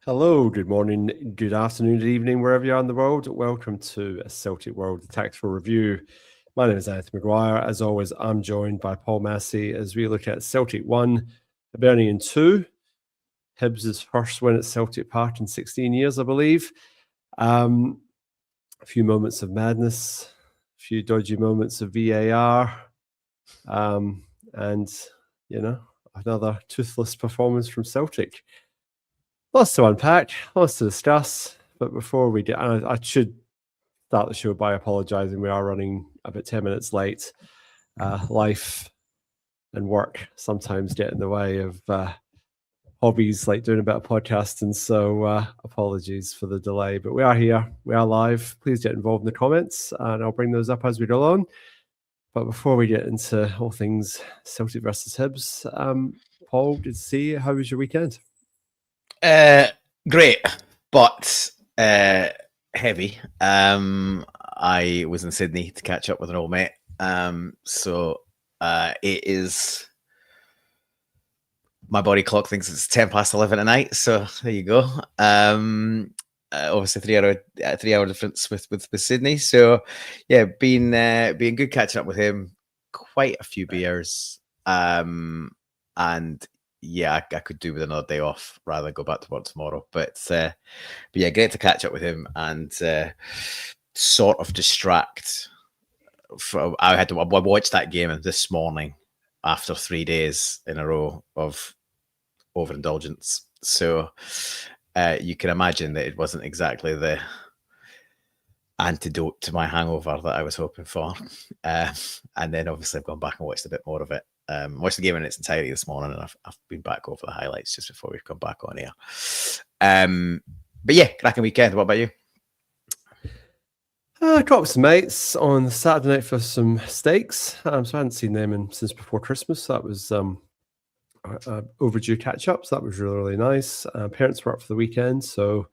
Hello, good morning, good afternoon, good evening, wherever you are in the world. Welcome to a Celtic World Tactical Review. My name is Anthony Maguire. As always, I'm joined by Paul Massey as we look at Celtic 1, Hibernian 2, Hibs' first win at Celtic Park in 16 years, I believe. A few moments of madness, a few dodgy moments of VAR, and, another toothless performance from Celtic. Lots to unpack, lots to discuss. But before we do, I should start the show by apologising. We are running about 10 minutes late. Life and work sometimes get in the way of hobbies like doing a bit of podcasting. So apologies for the delay. But we are here. We are live. Please get involved in the comments and I'll bring those up as we go along. But before we get into all things Celtic versus Hibs, Paul, good to see you. How was your weekend? Great, but heavy. I was in Sydney to catch up with an old mate. So it is. My body clock thinks it's 11:10 at night. So there you go. Obviously 3 hour difference with Sydney. So yeah, being good catching up with him. Quite a few beers. And yeah, I could do with another day off rather than go back to work tomorrow. But yeah, great to catch up with him and sort of distract. I watched that game this morning after 3 days in a row of overindulgence. So you can imagine that it wasn't exactly the antidote to my hangover that I was hoping for. And then obviously I've gone back and watched a bit more of it. Watched the game in its entirety this morning, and I've been back over the highlights just before we've come back on here. But yeah, cracking weekend. What about you? I got up with some mates on Saturday night for some steaks. So I hadn't seen them since before Christmas. So that was overdue catch up. So that was really, really nice. Parents were up for the weekend, so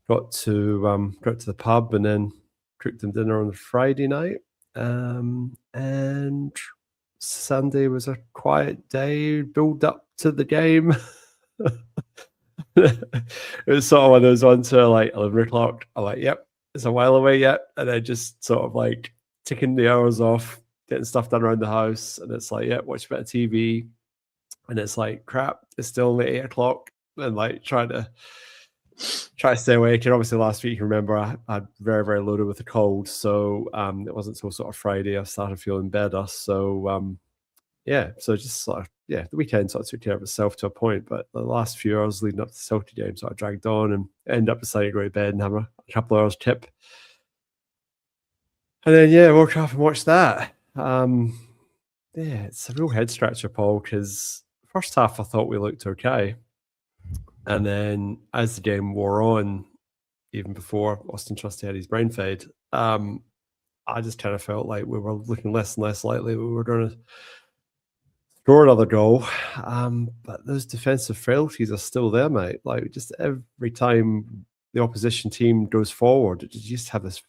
got to the pub and then cooked them dinner on the Friday night. And Sunday was a quiet day, build up to the game. It was sort of one of those ones where like 11 o'clock, I'm like, yep, it's a while away yet. And then just sort of like ticking the hours off, getting stuff done around the house. And it's like, yep, watch a bit of TV. And it's like, crap, it's still only 8 o'clock. And like try to stay awake. And obviously last week, you remember, I had very, very loaded with a cold. So it wasn't until sort of Friday I started feeling better. So yeah, so just sort of, the weekend sort of took care of itself to a point. But the last few hours leading up to the Celtic game sort of dragged on and ended up deciding to go to bed and have a couple of hours tip. And then, woke up and watched that. It's a real head scratcher, Paul, because first half I thought we looked okay. And then as the game wore on, even before Austin Trusty had his brain fade, I just kind of felt like we were looking less and less likely we were going to score another goal. But those defensive frailties are still there, mate. Like just every time the opposition team goes forward, you just have this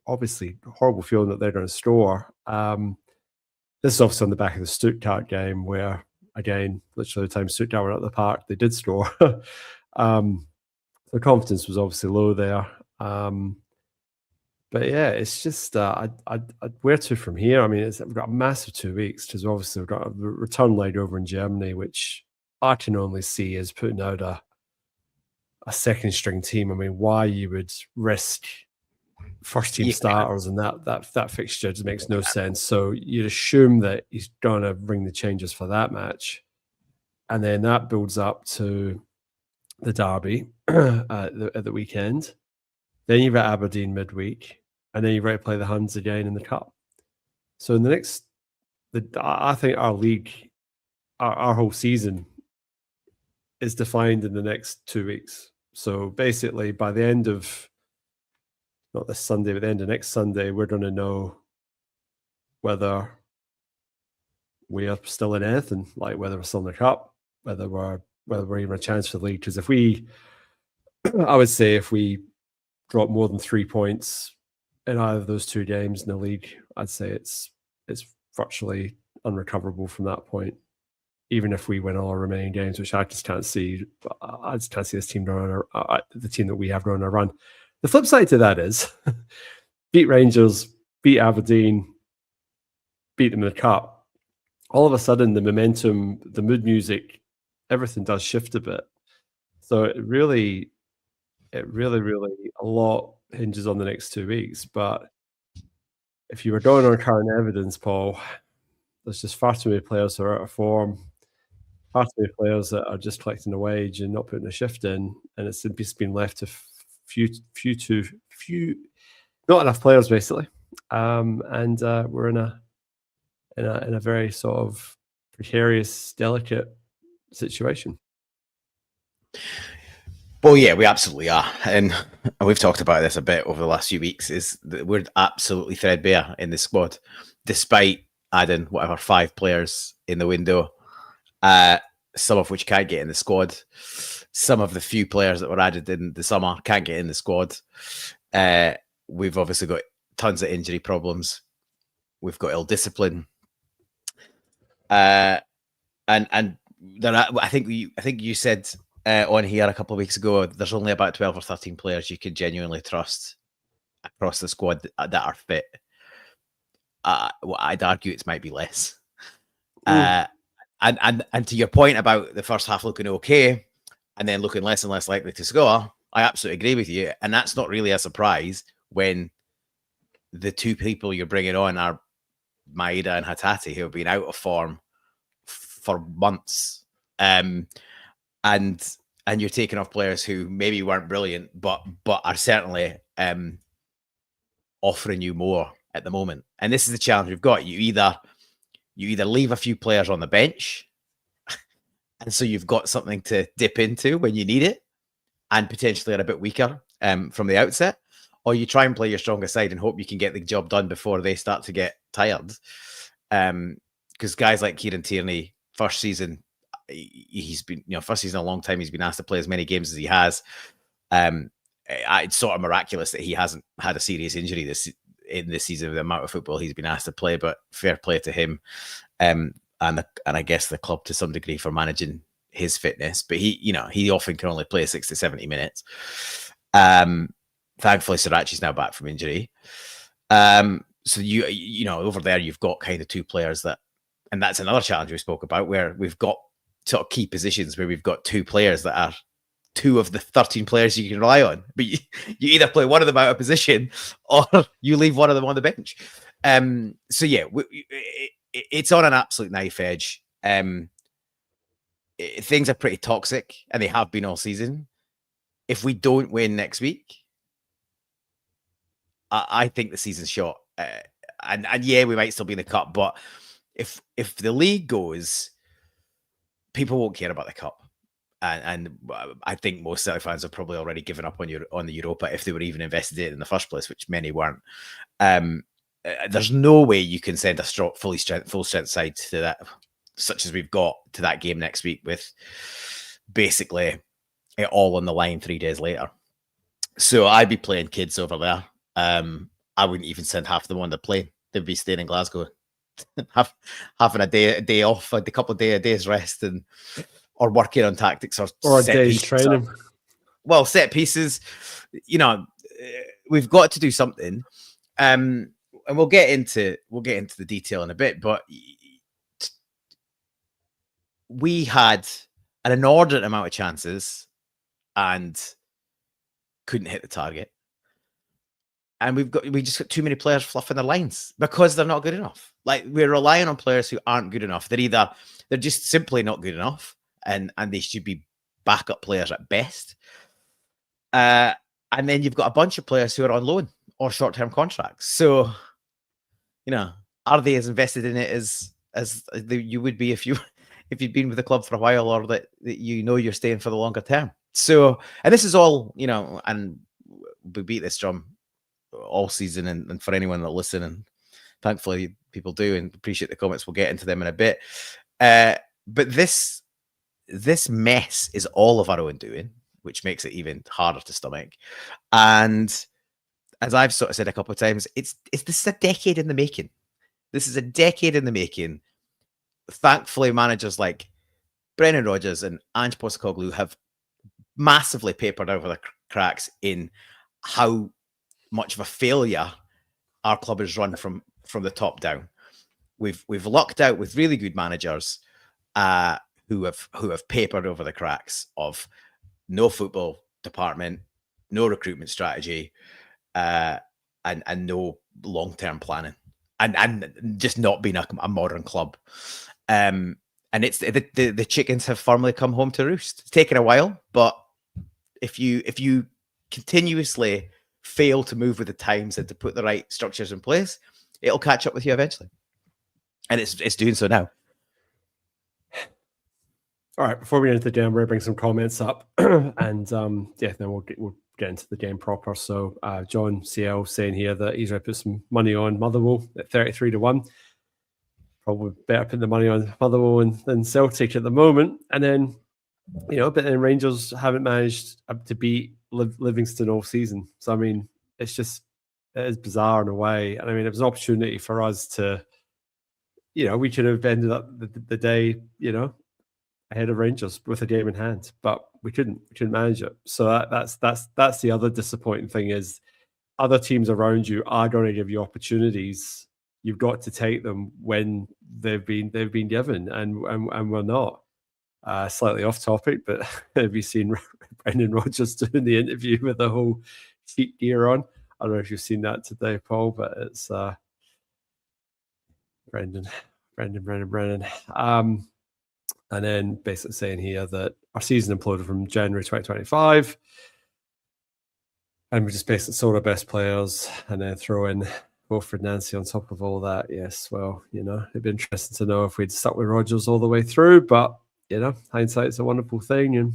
obviously horrible feeling that they're going to score. This is obviously on the back of the Stuttgart game where, again, literally the time Stuttgart were at the park, they did score. The confidence was obviously low there. But yeah, it's just where to from here? I mean, we've got a massive 2 weeks because obviously we've got a return leg over in Germany, which I can only see as putting out a second string team. I mean, why you would risk first team starters and that fixture just makes no sense. So you'd assume that he's going to bring the changes for that match, and then that builds up to the derby at the weekend. Then you've got Aberdeen midweek, and then you've got to play the Huns again in the cup. So in I think our league, our whole season is defined in the next 2 weeks. So basically, by the end of not this Sunday, but the end of next Sunday, we're going to know whether we are still in anything, like whether we're still in the cup, whether we're even a chance for the league. Because I would say if we drop more than 3 points in either of those two games in the league, I'd say it's virtually unrecoverable from that point. even if we win all our remaining games, which I just can't see. I just can't see this team running the team that we have running a run. The flip side to that is beat Rangers, beat Aberdeen, beat them in the cup. All of a sudden, the momentum, the mood music, everything does shift a bit. So it really, a lot hinges on the next 2 weeks. But if you were going on current evidence, Paul, there's just far too many players who are out of form, far too many players that are just collecting a wage and not putting a shift in, and it's just been left to few, not enough players basically, and we're in a very sort of precarious, delicate situation. Well, yeah, we absolutely are. And we've talked about this a bit over the last few weeks, is that we're absolutely threadbare in the squad, despite adding 5 players in the window, some of which can't get in the squad. Some of the few players that were added in the summer can't get in the squad. We've obviously got tons of injury problems. We've got ill discipline. And there are, I think you said on here a couple of weeks ago, there's only about 12 or 13 players you can genuinely trust across the squad that are fit. Well, I'd argue it might be less. And to your point about the first half looking okay and then looking less and less likely to score, I absolutely agree with you. And that's not really a surprise when the 2 people you're bringing on are Maeda and Hatate, who have been out of form for months. And you're taking off players who maybe weren't brilliant, but are certainly offering you more at the moment. And this is the challenge we've got. You either leave a few players on the bench, and so you've got something to dip into when you need it, and potentially are a bit weaker from the outset, or you try and play your stronger side and hope you can get the job done before they start to get tired. Because guys like Kieran Tierney, first season, he's been, first season in a long time, he's been asked to play as many games as he has. It's sort of miraculous that he hasn't had a serious injury in this season with the amount of football he's been asked to play, but fair play to him. And I guess the club to some degree for managing his fitness, but he often can only play 60 to 70 minutes. Thankfully, Sirachi's now back from injury. So over there, you've got kind of 2 players that, and that's another challenge we spoke about, where we've got sort of key positions where we've got 2 players that are 2 of the 13 players you can rely on, but you either play one of them out of position or you leave one of them on the bench. So yeah, it's on an absolute knife edge. Things are pretty toxic, and they have been all season. If we don't win next week, I think the season's shot. And yeah, we might still be in the cup, but if the league goes, people won't care about the cup. And I think most Celtic fans have probably already given up on the Europa if they were even invested in it in the first place, which many weren't. There's no way you can send a full strength side to that, such as we've got, to that game next week with basically it all on the line 3 days later. So I'd be playing kids over there. I wouldn't even send half of them on the plane. They'd be staying in Glasgow, having a day off, a couple of days rest, or working on tactics or a day's training. Well, set pieces. We've got to do something, and we'll get into the detail in a bit. But we had an inordinate amount of chances and couldn't hit the target. And we just got too many players fluffing their lines because they're not good enough. Like, we're relying on players who aren't good enough. They're just simply not good enough, and they should be backup players at best. And then you've got a bunch of players who are on loan or short-term contracts. So, are they as invested in it as you would be if you'd been with the club for a while, or that you're staying for the longer term? So, and this is all, and we beat this drum all season, and for anyone that listen, and thankfully people do, and appreciate the comments, we'll get into them in a bit. But this mess is all of our own doing, which makes it even harder to stomach. And as I've sort of said a couple of times, this is a decade in the making. This is a decade in the making. Thankfully, managers like Brendan Rodgers and Ange Postecoglou have massively papered over the cracks in how much of a failure our club has run from the top down. We've lucked out with really good managers who have papered over the cracks of no football department, no recruitment strategy, and no long-term planning, and just not being a modern club. And it's the chickens have firmly come home to roost. It's taken a while, but if you continuously fail to move with the times and to put the right structures in place, it'll catch up with you eventually. And it's doing so now. All right, before we get into the game, we're going to bring some comments up. And then we'll get into the game proper. So John CL saying here that he's going to put some money on Motherwell at 33-1. Probably better put the money on Motherwell than Celtic at the moment. And then, but then Rangers haven't managed to beat Livingston all season. So, I mean, it is bizarre in a way. And I mean, it was an opportunity for us to, we could have ended up the day, ahead of Rangers with a game in hand, but we couldn't manage it. So that's the other disappointing thing is other teams around you are going to give you opportunities. You've got to take them when they've been given, and we're not. Slightly off topic, but have you seen Brendan Rodgers doing the interview with the whole cheat gear on? I don't know if you've seen that today, Paul, but it's Brendan. And then basically saying here that our season imploded from January 2025. And we just basically sold our best players and then throw in Wilfred Nancy on top of all that. Yes, well, it'd be interesting to know if we'd stuck with Rodgers all the way through, but, hindsight's a wonderful thing. And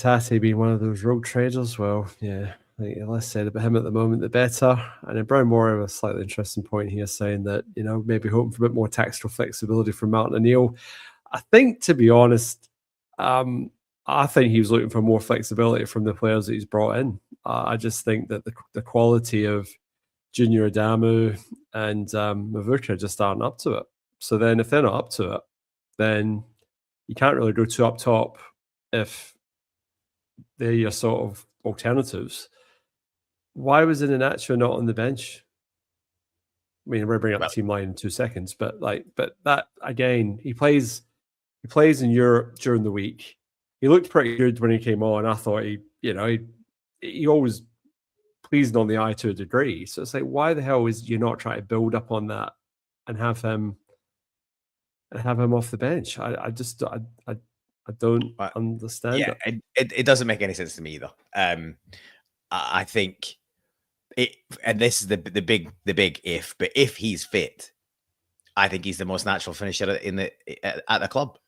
has he been one of those rogue traders? Well, yeah, I think the less said about him at the moment, the better. And then Brian Moore have a slightly interesting point here saying that, maybe hoping for a bit more tactical flexibility from Martin O'Neill. I think, to be honest, I think he was looking for more flexibility from the players that he's brought in. I just think that the quality of Junior Adamu and Mavuka just aren't up to it. So then if they're not up to it, then you can't really go too up top if they're your sort of alternatives. Why was Iheanacho not on the bench? I mean, we're going to bring up the team line in 2 seconds, but that again, he plays in Europe during the week. He looked pretty good when he came on. I thought he always pleasing on the eye to a degree. So it's like, why the hell is you not trying to build up on that and have him off the bench? I don't understand. Yeah, it doesn't make any sense to me either. I think it, and this is the big if, but if he's fit, I think he's the most natural finisher at the club.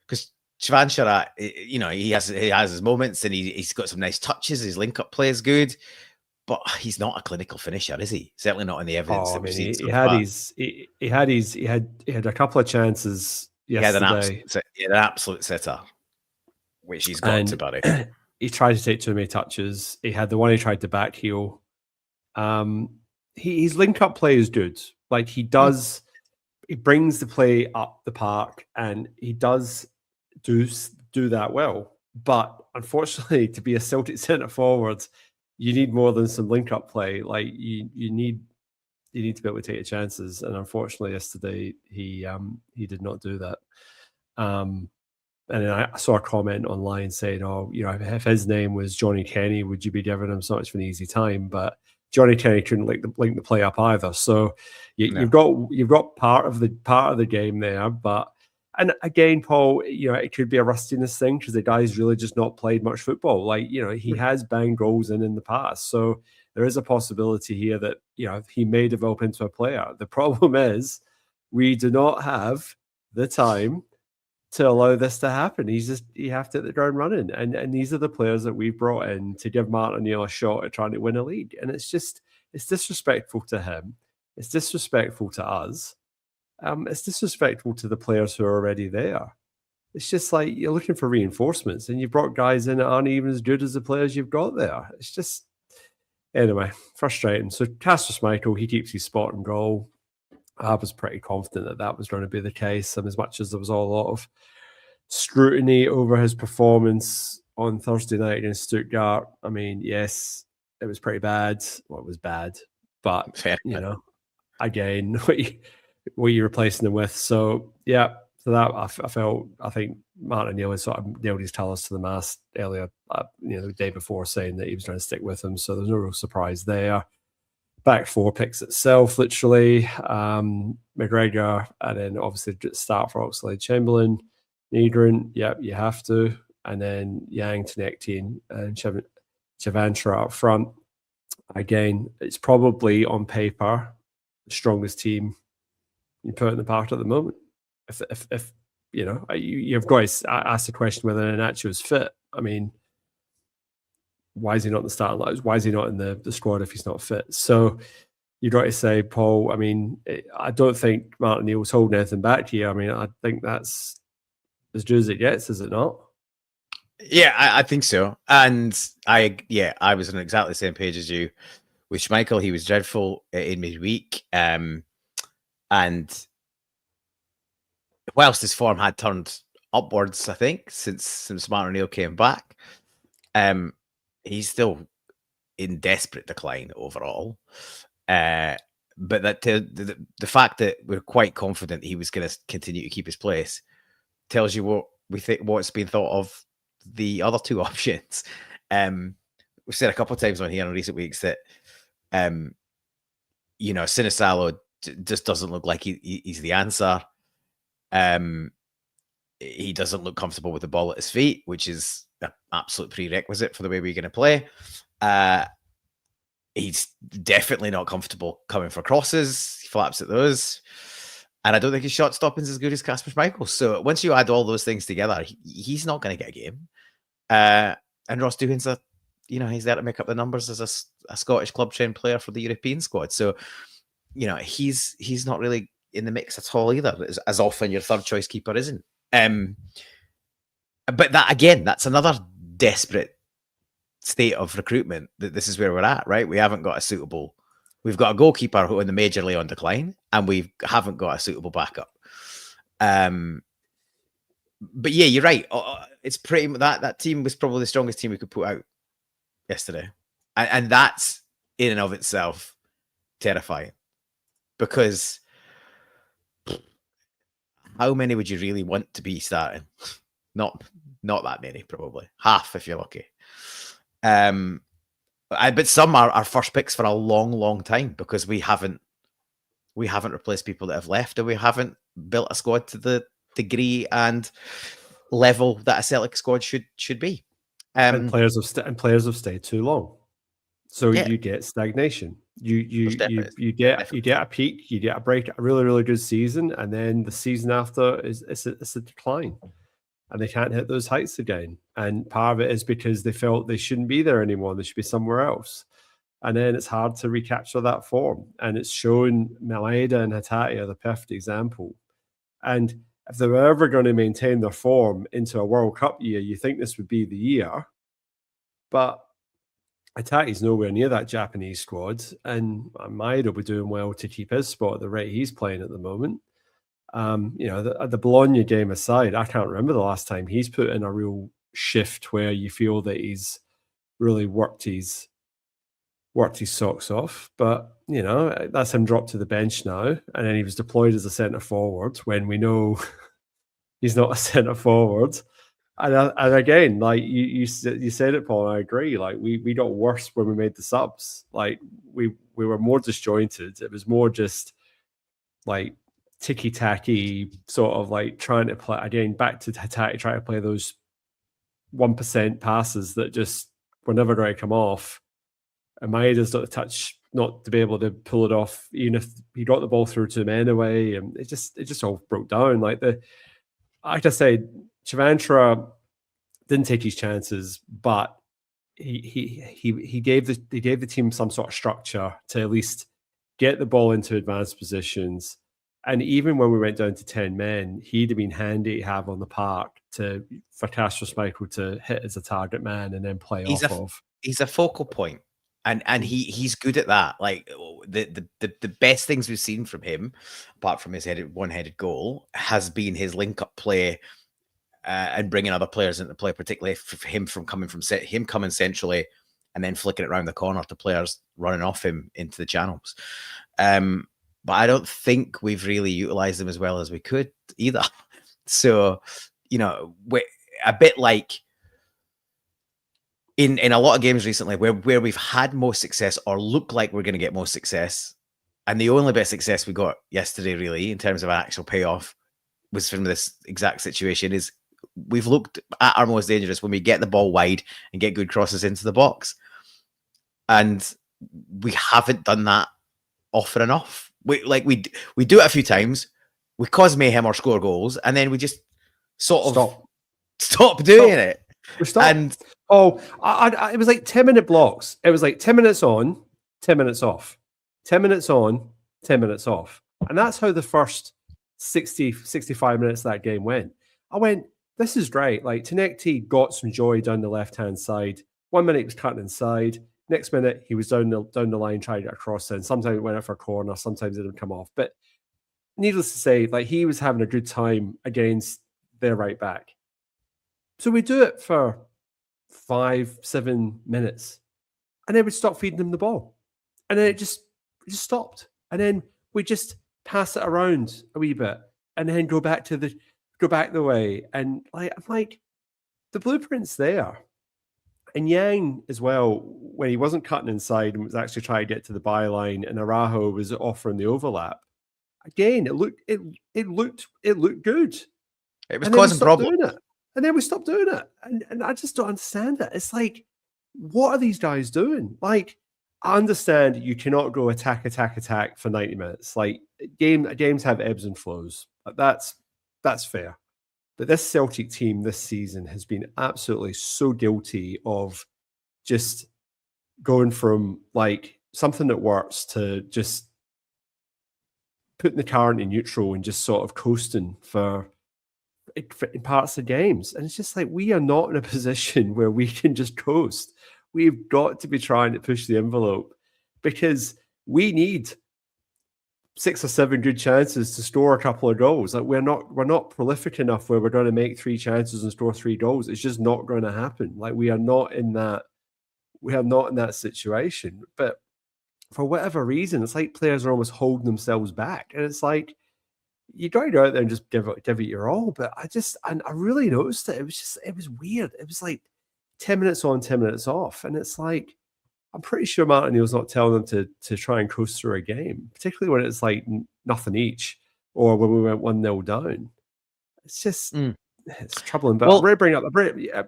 Because Shvanshara, he has his moments and he's got some nice touches. His link up play is good, but he's not a clinical finisher, is he? Certainly not in the evidence that we've seen. He had a couple of chances yesterday. He had an absolute sitter, which he's got to bury. He tried to take too many touches. He had the one he tried to back heel. His link up play is good. Like he does, he brings the play up the park, and he does do that well. But unfortunately, to be a Celtic centre forward, you need more than some link up play. Like you need to be able to take your chances. And unfortunately, yesterday he did not do that. And then I saw a comment online saying, if his name was Johnny Kenny, would you be giving him so much of an easy time? But Johnny Kenny couldn't link the play up either. So you've got part of the game there. But and again, Paul, it could be a rustiness thing because the guy's really just not played much football. Like he has banged goals in the past, so there is a possibility here that he may develop into a player. The problem is we do not have the time to allow this to happen. You have to hit the ground running. And these are the players that we've brought in to give Martin O'Neill a shot at trying to win a league. And it's disrespectful to him. It's disrespectful to us. It's disrespectful to the players who are already there. It's just like you're looking for reinforcements and you've brought guys in that aren't even as good as the players you've got there. It's just, anyway, frustrating. So Castor Schmeichel, he keeps his spot and goal. I was pretty confident that was going to be the case. And as much as there was a lot of scrutiny over his performance on Thursday night against Stuttgart, I mean, yes, it was pretty bad. Well, it was bad, but Fair you enough. know, again, what you're replacing them with. So yeah, so that I think Martin O'Neill has sort of nailed his colours to the mast earlier, the day before, saying that he was trying to stick with him. So there's no real surprise there. Back four picks itself, literally. McGregor, and then obviously start for Oxlade-Chamberlain. Negrin, yep, you have to. And then Yang, Tenectine, and Chavantra up front. Again, it's probably on paper the strongest team you put in the park at the moment. If you've got to ask the question whether Iheanacho is fit. I mean, why is he not in the starting line? Why is he not in the squad if he's not fit? So you've got to say, Paul, I mean, I don't think Martin O'Neill's holding anything back here. I mean, I think that's as good as it gets, is it not? Yeah, I think so. And I was on exactly the same page as you. With Schmeichel, he was dreadful in midweek. And whilst his form had turned upwards, I think, since Martin O'Neill came back, he's still in desperate decline overall. But that the fact that we're quite confident he was going to continue to keep his place tells you what we think, what's been thought of the other two options. We've said a couple of times on here in recent weeks that Sinisalo just doesn't look like he's the answer. He doesn't look comfortable with the ball at his feet, which is an absolute prerequisite for the way we're going to play. He's definitely not comfortable coming for crosses. He flaps at those. And I don't think his shot stopping is as good as Kasper Schmeichel. So once you add all those things together, he's not going to get a game. And Ross Doohan's he's there to make up the numbers as a Scottish club trained player for the European squad. So, he's not really in the mix at all either, as often your third choice keeper isn't. But that, again, that's another desperate state of recruitment, that this is where we're at, right? We've got a goalkeeper who in the majorly on decline, and we haven't got a suitable backup. But yeah, you're right. It's pretty that team was probably the strongest team we could put out yesterday, and that's in and of itself terrifying, because how many would you really want to be starting? Not that many, probably half if you're lucky. But some are our first picks for a long, long time, because we haven't replaced people that have left, and we haven't built a squad to the degree and level that a Celtic squad should be. And players have stayed too long, so yeah. you get stagnation. You get a peak, you get a break, a really, really good season, and then the season after it's a decline, and they can't hit those heights again. And part of it is because they felt they shouldn't be there anymore; they should be somewhere else. And then it's hard to recapture that form. And it's shown Maeda and Hatate are the perfect example. And if they were ever going to maintain their form into a World Cup year, you think this would be the year. But Hatate's nowhere near that Japanese squad. And Maeda will be doing well to keep his spot at the rate he's playing at the moment. The Bologna game aside, I can't remember the last time he's put in a real shift where you feel that he's really worked his socks off. But that's him dropped to the bench now, and then he was deployed as a centre forward when we know he's not a centre forward. And again, like you said it, Paul, and I agree. Like we got worse when we made the subs. Like we were more disjointed. It was more just like ticky-tacky, sort of like trying to play again, back to Hatate, trying to play those 1% passes that just were never going to come off. And Maeda's not to touch, not to be able to pull it off, even if he got the ball through to him anyway. And it just all broke down. Like I said, Chavantra didn't take his chances, but he gave the team some sort of structure to at least get the ball into advanced positions. And even when we went down to 10 men, he'd have been handy to have on the park for Kasper Schmeichel to hit as a target man and then play off of. He's a focal point. And he's good at that. Like the best things we've seen from him, apart from his one-headed goal, has been his link-up play and bringing other players into play, particularly for him coming centrally and then flicking it around the corner to players running off him into the channels. But I don't think we've really utilized him as well as we could either. So, a bit like in a lot of games recently where we've had most success or look like we're going to get most success, and the only best success we got yesterday, really, in terms of an actual payoff, was from this exact situation, is we've looked at our most dangerous when we get the ball wide and get good crosses into the box. And we haven't done that often enough. We do it a few times, we cause mayhem or score goals, and then we just sort of stop doing it. We stopped. And it was like 10-minute blocks. It was like 10 minutes on, 10 minutes off, 10 minutes on, 10 minutes off. And that's how the first 60, 65 minutes of that game went. I went, this is great. Like, Tinekti got some joy down the left-hand side. 1 minute he was cutting inside. Next minute he was down the line trying to get a cross in. Sometimes it went out for a corner. Sometimes it didn't come off. But needless to say, like, he was having a good time against their right back. So we do it for 5-7 minutes, and then we stop feeding him the ball, and then it just stopped, and then we just pass it around a wee bit, and then go back the way, and I'm like, the blueprint's there. And Yang as well, when he wasn't cutting inside and was actually trying to get to the byline, and Araujo was offering the overlap. Again, it looked good. It was causing problems. And then we stopped doing it. And I just don't understand it. It's like, what are these guys doing? Like, I understand you cannot go attack for 90 minutes. Like, games have ebbs and flows. That's fair. But this Celtic team this season has been absolutely so guilty of just going from like something that works to just putting the car into neutral and just sort of coasting in parts of games. And it's just like, we are not in a position where we can just coast. We've got to be trying to push the envelope, because we need 6 or 7 good chances to score a couple of goals. Like, we're not prolific enough where we're going to make 3 chances and score 3 goals. It's just not going to happen. Like, we are not in that situation. But for whatever reason, it's like players are almost holding themselves back. And it's like, you got to go out there and just give it your all. But I really noticed it. It was weird. It was like 10 minutes on, 10 minutes off. And it's like, I'm pretty sure Martin Neal's not telling them to try and coast through a game, particularly when it's like nothing each, or when we went 1-0 down. It's just it's troubling. But I'll bring up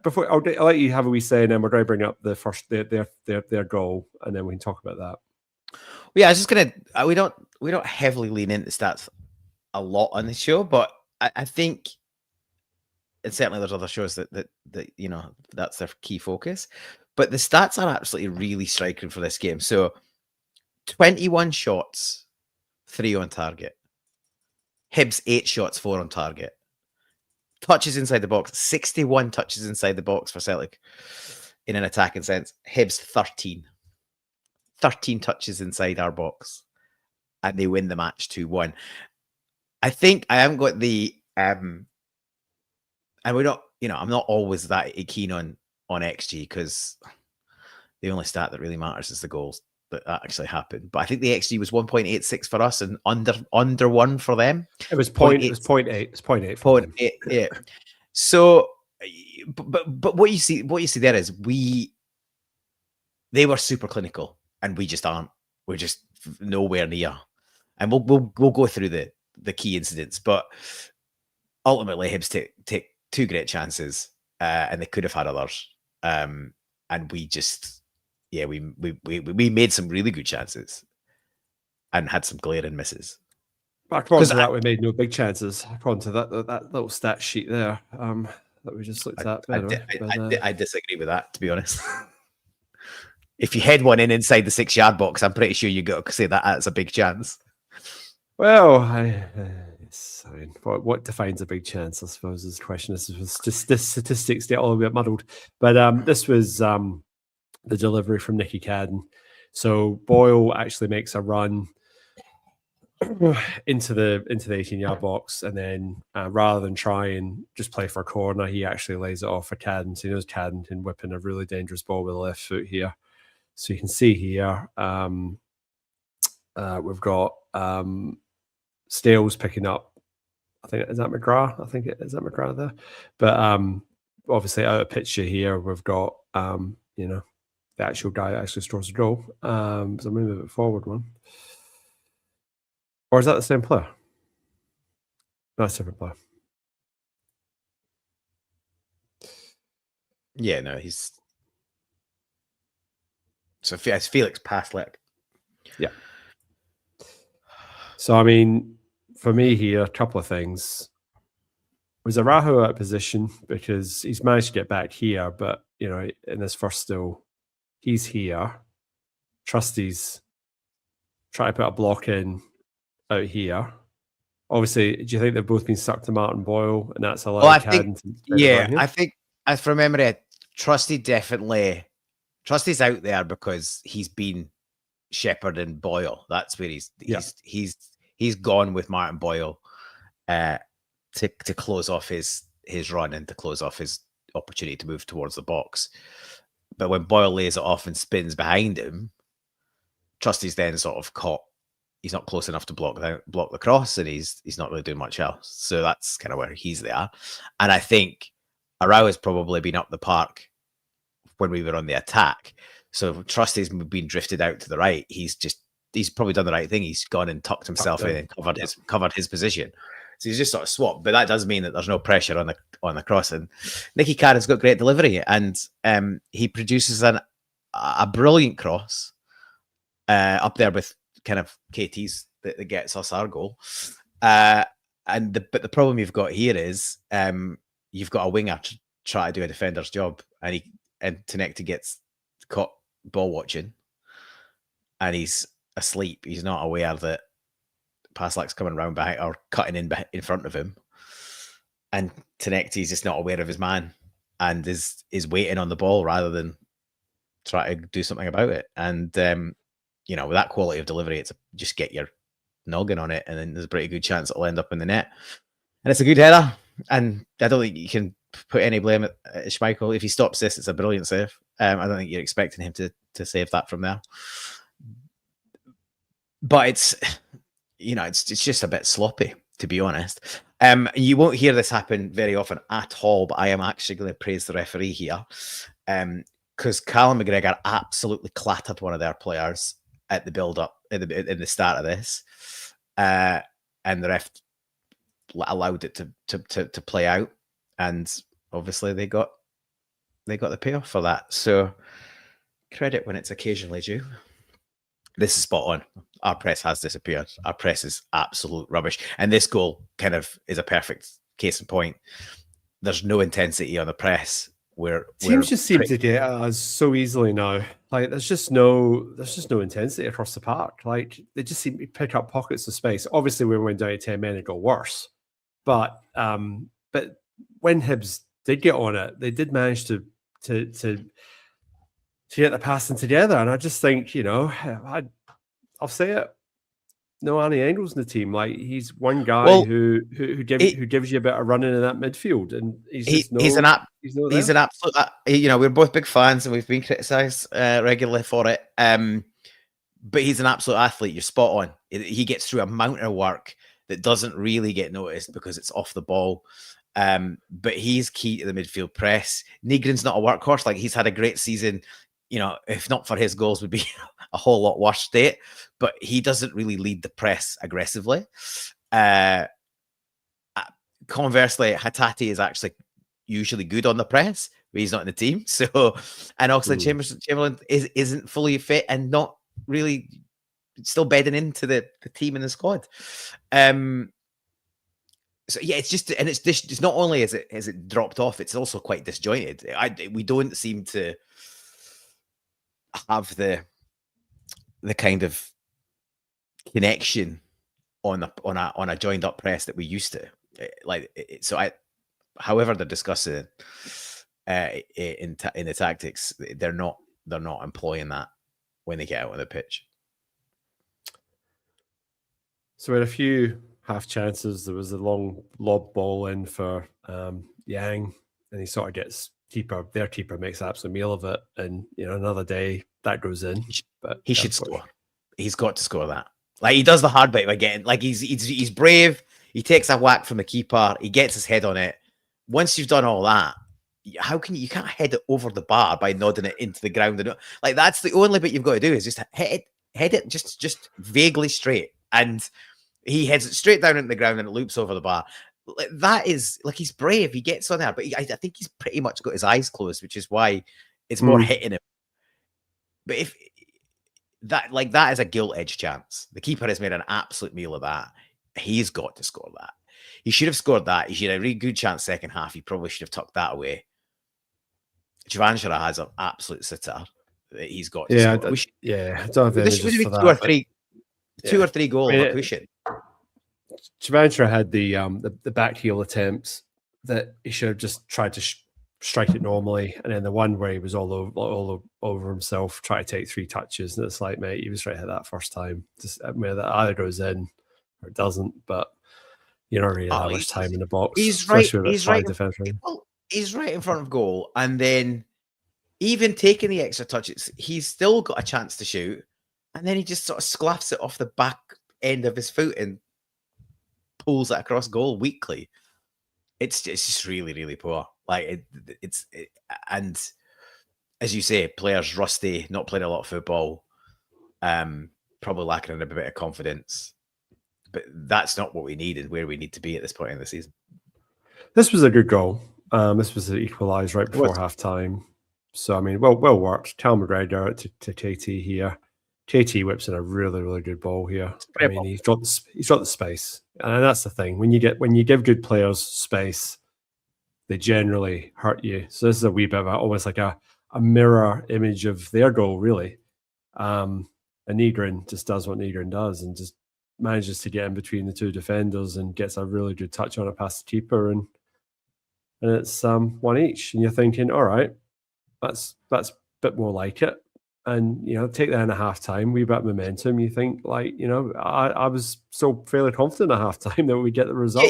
before I'll let you have a wee say, and then we're going to bring up the first their goal, and then we can talk about that. Well, yeah, I was just gonna. We don't heavily lean into stats a lot on the show, but I think, and certainly there's other shows that that's their key focus. But the stats are absolutely really striking for this game. So 21 shots, 3 on target. Hibs 8 shots, 4 on target. Touches inside the box, 61 touches inside the box for Celtic in an attacking sense. Hibs 13. 13 touches inside our box. And they win the match 2-1. I think I haven't got the and we're not, I'm not always that keen on XG, because the only stat that really matters is the goals that actually happened. But I think the XG was 1.86 for us and under 1 for them. It was 0.8. It's 0.8. 0.8. Yeah. So, but what you see there is they were super clinical, and we just aren't. We're just nowhere near. And we'll go through the key incidents, but ultimately Hibs take 2 great chances, and they could have had others. And we just, we made some really good chances and had some glaring misses. But according to that, we made no big chances. According to that little stat sheet there that we just looked at. I disagree with that, to be honest. If you head one inside the 6-yard box, I'm pretty sure you got to say that's a big chance. Well, what defines a big chance, I suppose, is the question. This statistics get all a bit muddled. But this was the delivery from Nicky Cadden. So Boyle actually makes a run into the 18-yard box, and then rather than try and just play for a corner, he actually lays it off for Cadden. So he knows Cadden can whip in a really dangerous ball with the left foot here. So you can see here we've got Stales picking up. I think is that McGrath. I think it is that McGrath there. But obviously out of picture here, we've got the actual guy that actually scores a goal. So I'm going to move it forward one. Or is that the same player? No, it's a different player. Yeah, no, he's... So it's Felix Paslick. Yeah. So, I mean, for me here, a couple of things. Was Araujo out of position because he's managed to get back here, but, in this first still, he's here. Trusty's trying to put a block in out here. Obviously, do you think they've both been stuck to Martin Boyle, and that's allowed Cadden to I think, as from memory, Trusty's out there because he's been shepherding Boyle. That's where he's gone with Martin Boyle to close off his run and to close off his opportunity to move towards the box. But when Boyle lays it off and spins behind him, Trusty's then sort of caught. He's not close enough to block the cross, and he's not really doing much else. So that's kind of where he's there. And I think Arau has probably been up the park when we were on the attack. So Trusty's been drifted out to the right. He's probably done the right thing. He's gone and tucked himself in and covered his position. So he's just sort of swapped. But that does mean that there's no pressure on the cross. And Nicky Cadden's got great delivery, and he produces a brilliant cross up there with kind of KT's that gets us our goal. But the problem you've got here is you've got a winger try to do a defender's job, and Tenecti gets caught ball watching, and he's asleep. He's not aware that Paslak's coming round behind or cutting in front of him, and Tenecti's just not aware of his man and is waiting on the ball rather than try to do something about it. And with that quality of delivery, it's just get your noggin on it, and then there's a pretty good chance it'll end up in the net. And it's a good header, and I don't think you can put any blame at Schmeichel. If he stops this, it's a brilliant save. I don't think you're expecting him to save that from there. But it's just a bit sloppy, to be honest. You won't hear this happen very often at all, but I am actually going to praise the referee here, because Callum McGregor absolutely clattered one of their players at the build-up in the start of this, and the ref allowed it to play out, and obviously they got the payoff for that. So credit when it's occasionally due. This is spot on. Our press has disappeared. Our press is absolute rubbish, and this goal kind of is a perfect case in point. There's no intensity on the press. Teams just seem to get us so easily now. Like there's just no intensity across the park. Like they just seem to pick up pockets of space. Obviously, when we went down to 10 men, it got worse. But when Hibs did get on it, they did manage to get the passing together. And I just think, I'll say it. No Annie Engels in the team. Like he's one guy who gives you a bit of running in that midfield, and he's an absolute. We're both big fans, and we've been criticised regularly for it. But he's an absolute athlete. You're spot on. He gets through a mountain of work that doesn't really get noticed because it's off the ball. But he's key to the midfield press. Nygren's not a workhorse. Like he's had a great season. If not for his goals, would be a whole lot worse state. But he doesn't really lead the press aggressively. Conversely, Hatate is actually usually good on the press, but he's not in the team. So, and Oxlade-Chamberlain isn't fully fit and not really still bedding into the team and the squad. So yeah, it's not only is it dropped off, it's also quite disjointed. We don't seem to have the kind of connection on a joined up press that we used to. However they're discussing in the tactics, they're not they're not employing that when they get out on the pitch. So we had a few half chances. There was a long lob ball in for Yang, and he sort of gets their keeper makes an absolute meal of it, and another day that goes in. But he should score. He's got to score that. Like, he does the hard bit again. Like, he's brave. He takes a whack from the keeper. He gets his head on it. Once you've done all that, how can you can't head it over the bar by nodding it into the ground? And like, that's the only bit you've got to do is just head it just vaguely straight, and he heads it straight down into the ground and it loops over the bar. That is like, he's brave. He gets on there, but I think he's pretty much got his eyes closed, which is why it's more hitting him. But if that is a gilt-edged chance. The keeper has made an absolute meal of that. He's got to score that. He should have scored that. He should have a really good chance second half. He probably should have tucked that away. Javanshara has an absolute sitter that he's got to score. I don't have this should be two or three goals of cushion. Javanshara had the back heel attempts that he should have just tried to strike it normally, and then the one where he was all over himself, try to take 3 touches, and it's like, mate, he was right at that first time. Just that either goes in or it doesn't, but you don't really have much time in the box. He's right. He's right in front of goal, and then even taking the extra touches, he's still got a chance to shoot, and then he just sort of sclaffs it off the back end of his foot and pulls it across goal weakly. It's just really, really poor. Like, and as you say, players rusty, not playing a lot of football, probably lacking in a bit of confidence. But that's not what we need and where we need to be at this point in the season. This was a good goal. This was equalised right before half time. So, I mean, well worked. Cal McGregor to KT here. KT whips in a really, really good ball here. I mean, he's got the space, and that's the thing. When you give good players space, they generally hurt you. So this is a wee bit of almost like a mirror image of their goal, really. And Nygren just does what Nygren does, and just manages to get in between the 2 defenders and gets a really good touch on it past the keeper, and it's 1 each. And you're thinking, all right, that's a bit more like it. And take that in a half time, wee bit of momentum. You think, like, I was so fairly confident at half time that we get the result.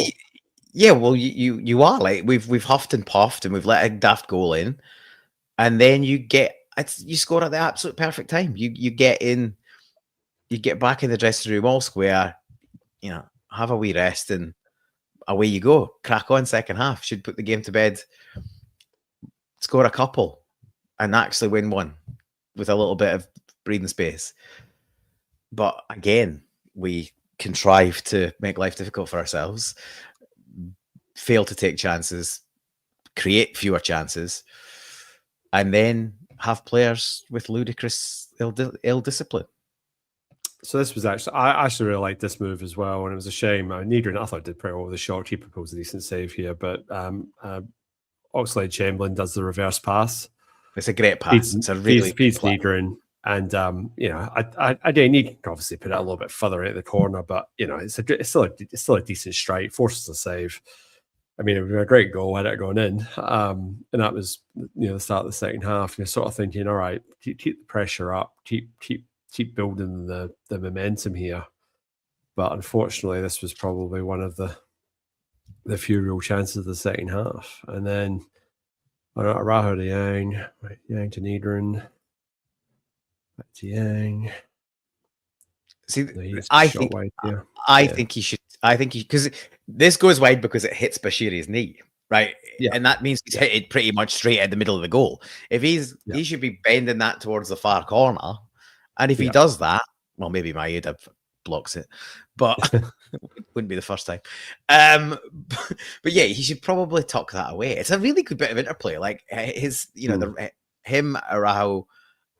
Yeah, well, you are, like, we've huffed and puffed and we've let a daft goal in, and then you score at the absolute perfect time. You get in, you get back in the dressing room all square, have a wee rest, and away you go. Crack on second half. Should put the game to bed, score a couple, and actually win one with a little bit of breathing space. But again, we contrive to make life difficult for ourselves, fail to take chances, create fewer chances, and then have players with ludicrous ill discipline. So this was I actually really liked this move as well, and it was a shame. Nygren, I thought, did pretty well with the shot. Keeper pulls a decent save here, but Oxlade-Chamberlain does the reverse pass. It's a great pass. It's a really feeds Nygren, and I need to obviously put it a little bit further into the corner, but it's still a decent strike, forces a save. I mean, it was a great goal had it gone in, and that was the start of the second half. You're sort of thinking, all right, keep the pressure up, keep building the momentum here. But unfortunately, this was probably one of the few real chances of the second half. And then Araujo to Yang, Yang to Nygren, back to Yang. See, I think he should. I think because this goes wide because it hits Bashiri's knee, right? Yeah. And that means he's hit it pretty much straight at the middle of the goal. If he should be bending that towards the far corner. And if he does that, well, maybe Maeda blocks it, but it wouldn't be the first time. But yeah, he should probably tuck that away. It's a really good bit of interplay. Like him, Araujo,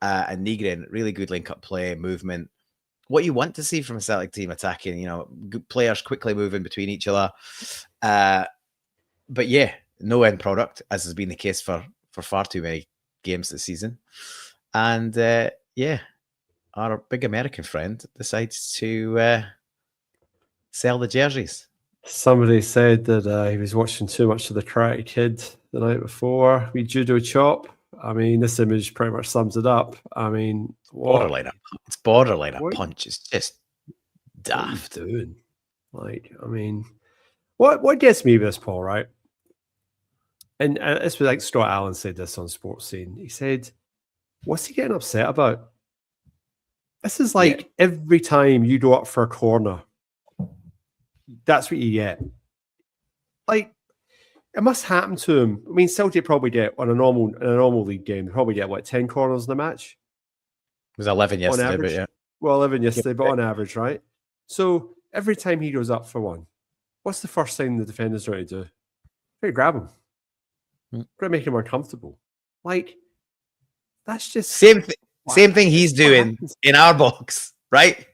and Nygren, really good link-up play, movement. What you want to see from a Celtic team attacking, good players quickly moving between each other. But yeah, no end product, as has been the case for far too many games this season. And our big American friend decides to sell the jerseys. Somebody said that he was watching too much of the Karate Kid the night before. We judo chop. I mean, this image pretty much sums it up. I mean, it's borderline a punch. It's just daft. What are you doing? Like, I mean, what gets me with this, Paul, right? And this was like Scott Allen said this on Sports Scene. He said, "What's he getting upset about? This is like every time you go up for a corner, that's what you get. Like, it must happen to him. I mean, Celtic probably get on a normal league game, they probably get what 10 corners in the match. It was 11 yesterday, but yeah. Well, 11 yesterday, but on average, right? So every time he goes up for one, what's the first thing the defender's going to do? They're going to grab him. Going to make him uncomfortable. Like, that's just same thing he's doing in our box, right?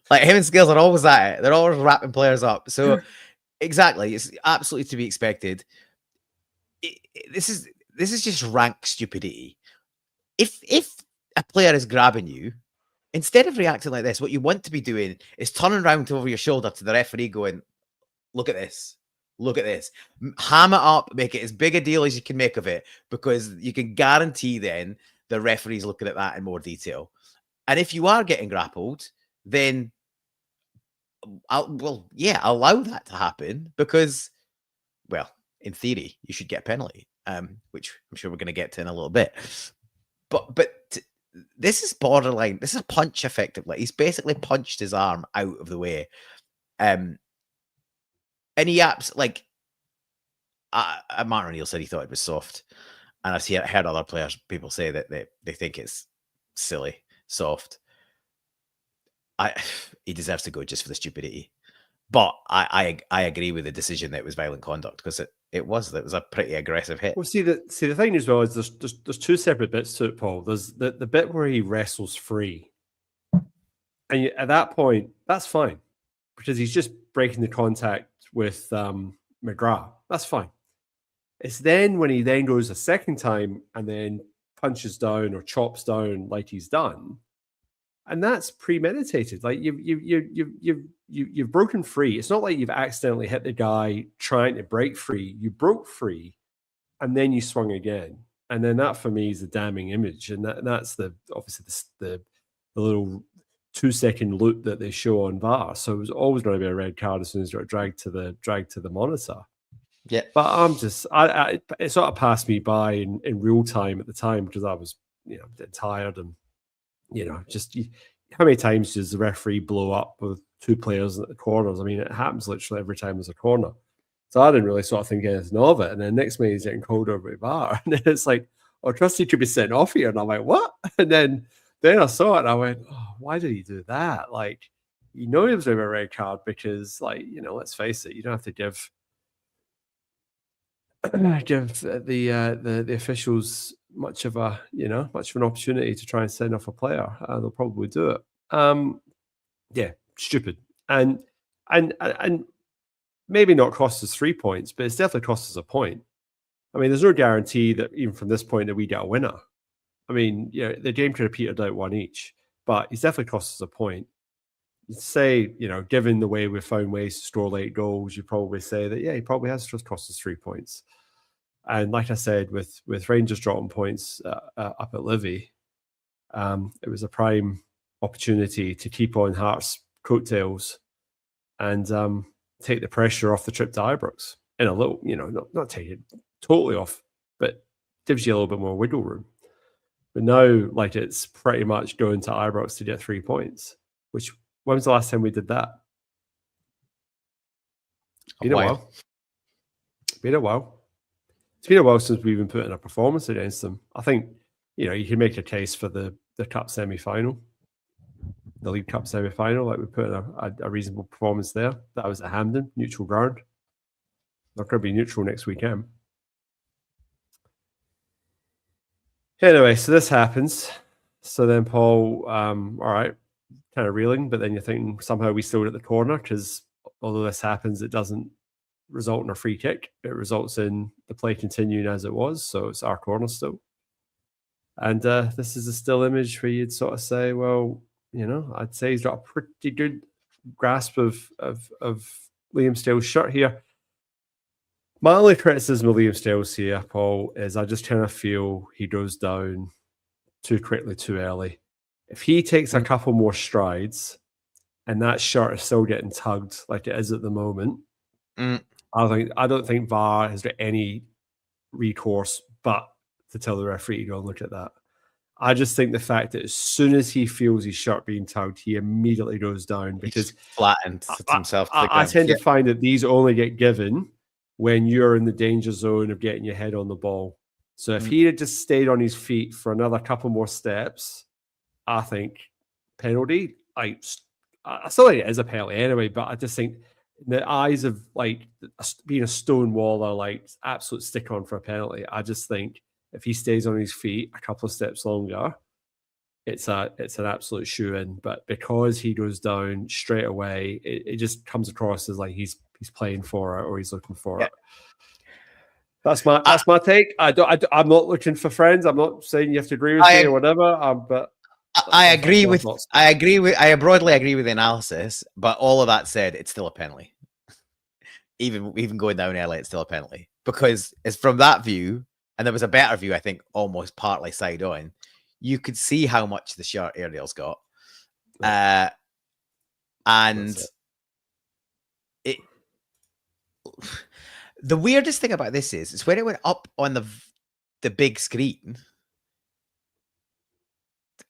Like him and Scales are always at it. They're always wrapping players up. So exactly, it's absolutely to be expected. This is just rank stupidity. If a player is grabbing you, instead of reacting like this, what you want to be doing is turning around over your shoulder to the referee going, look at this. Look at this. Ham it up, make it as big a deal as you can make of it, because you can guarantee then the referee's looking at that in more detail. And if you are getting grappled, then allow that to happen, because, well, in theory, you should get a penalty, which I'm sure we're going to get to in a little bit. But this is borderline. This is a punch, effectively. He's basically punched his arm out of the way. And he Martin O'Neill said he thought it was soft. And I've heard other people say that they think it's silly, soft. He deserves to go just for the stupidity. But I agree with the decision that it was violent conduct, because it was a pretty aggressive hit. Well, see the thing as well is there's two separate bits to it, Paul. There's the bit where he wrestles free, and at that point that's fine, because he's just breaking the contact with McGrath. That's fine. It's then when he then goes a second time and then punches down or chops down like he's done, and that's premeditated. Like you've broken free. It's not like you've accidentally hit the guy trying to break free. You broke free, and then you swung again. And then that for me is a damning image. And that's obviously the little 2-second loop that they show on VAR. So it was always going to be a red card as soon as you got dragged to the monitor. Yeah, but it sort of passed me by in real time at the time, because I was dead tired, and just how many times does the referee blow up with two players at the corners? I mean, it happens literally every time there's a corner. So I didn't really sort of think anything of it. And then next minute he's getting called over by VAR, and then it's like, oh, Trusty could be sent off here, and I'm like, what? And then I saw it and I went, oh, why did he do that? Like, it was a red card, because, like, let's face it, you don't have to give the officials much of an opportunity to try and send off a player. They'll probably do it. Stupid, and maybe not cost us 3 points, but it's definitely cost us a point. I mean, there's no guarantee that even from this point that we get a winner. I mean, the game could have petered out one each, but it's definitely cost us a point. You'd say, given the way we've found ways to score late goals, you'd probably say that, he probably has just cost us 3 points. And like I said, with Rangers dropping points up at Livy, it was a prime opportunity to keep on Hearts' coattails and take the pressure off the trip to Ibrox in a little, not take it totally off, but gives you a little bit more wiggle room. But now, like, it's pretty much going to Ibrox to get 3 points, which, when was the last time we did that? Been a while. It's been a while since we've been putting a performance against them. I think, you can make a case for the cup semi-final, the League Cup semi-final. Like, we put in a reasonable performance there. That was at Hampden, neutral ground. They're going to be neutral next weekend. Anyway, so this happens. So then Paul, all right, kind of reeling, but then you're thinking somehow we still get the corner, because although this happens, it doesn't result in a free kick. It results in the play continuing as it was. So it's our corner still. And this is a still image where you'd sort of say, well, I'd say he's got a pretty good grasp of Liam Stale's shirt here. My only criticism of Liam Styles here, Paul, is I just kind of feel he goes down too quickly, too early. If he takes a couple more strides and that shirt is still getting tugged like it is at the moment, I don't think VAR has got any recourse but to tell the referee to go and look at that. I just think the fact that as soon as he feels his shirt being tugged, he immediately goes down because flattened himself. I tend to find that these only get given when you're in the danger zone of getting your head on the ball. So if he had just stayed on his feet for another couple more steps, I think penalty. I still think it is a penalty anyway, but I just think the eyes of like being a stone wall are like absolute stick on for a penalty. I just think if he stays on his feet a couple of steps longer, it's an absolute shoe in. But because he goes down straight away, it just comes across as like he's playing for it or he's looking for it. That's my take. I'm not looking for friends. I'm not saying you have to agree with me or whatever. But I broadly agree with the analysis. But all of that said, it's still a penalty. Even going down early, it's still a penalty because it's from that view. And there was a better view, I think, almost partly side on. You could see how much the shirt Ariel's got. And the weirdest thing about this is when it went up on the big screen,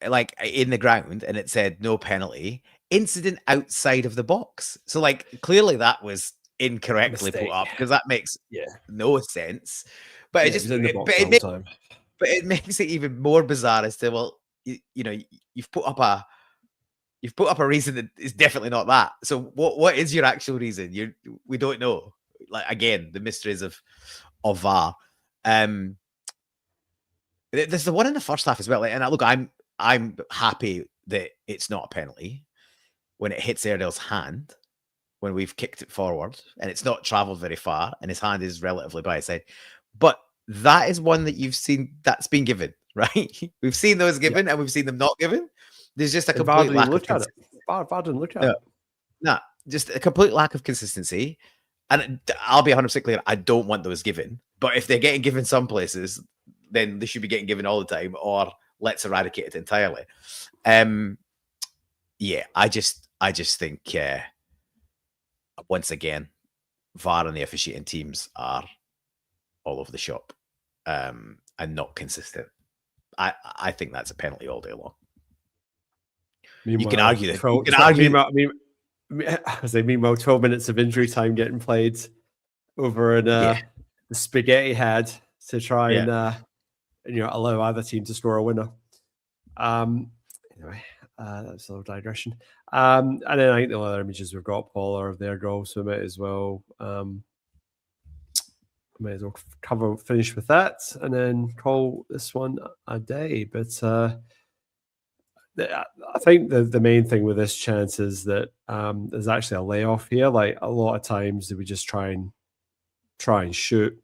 like in the ground, and it said no penalty, incident outside of the box. So like clearly that was incorrectly put up because that makes no sense. But it makes it even more bizarre as to you've put up a reason that is definitely not that. So what is your actual reason? We don't know. Like again, the mysteries of VAR. There's the one in the first half as well. And look, I'm happy that it's not a penalty when it hits Airedale's hand when we've kicked it forward and it's not travelled very far and his hand is relatively by his side. But that is one that you've seen that's been given, right? We've seen those given and we've seen them not given. There's just a complete lack of consistency. VAR didn't look at it. No, just a complete lack of consistency. And I'll be 100% clear, I don't want those given. But if they're getting given some places, then they should be getting given all the time, or let's eradicate it entirely. I just think once again, VAR and the officiating teams are all over the shop and not consistent. I think that's a penalty all day long. Meanwhile, you can argue that. Meanwhile, 12 minutes of injury time getting played over in the spaghetti head to try and allow either team to score a winner. Anyway, that's a little digression. And then I think the other images we've got, Paul, are of their goals, so we might as well finish with that and then call this one a day. But I think the main thing with this chance is that there's actually a layoff here. Like a lot of times, we just try and shoot.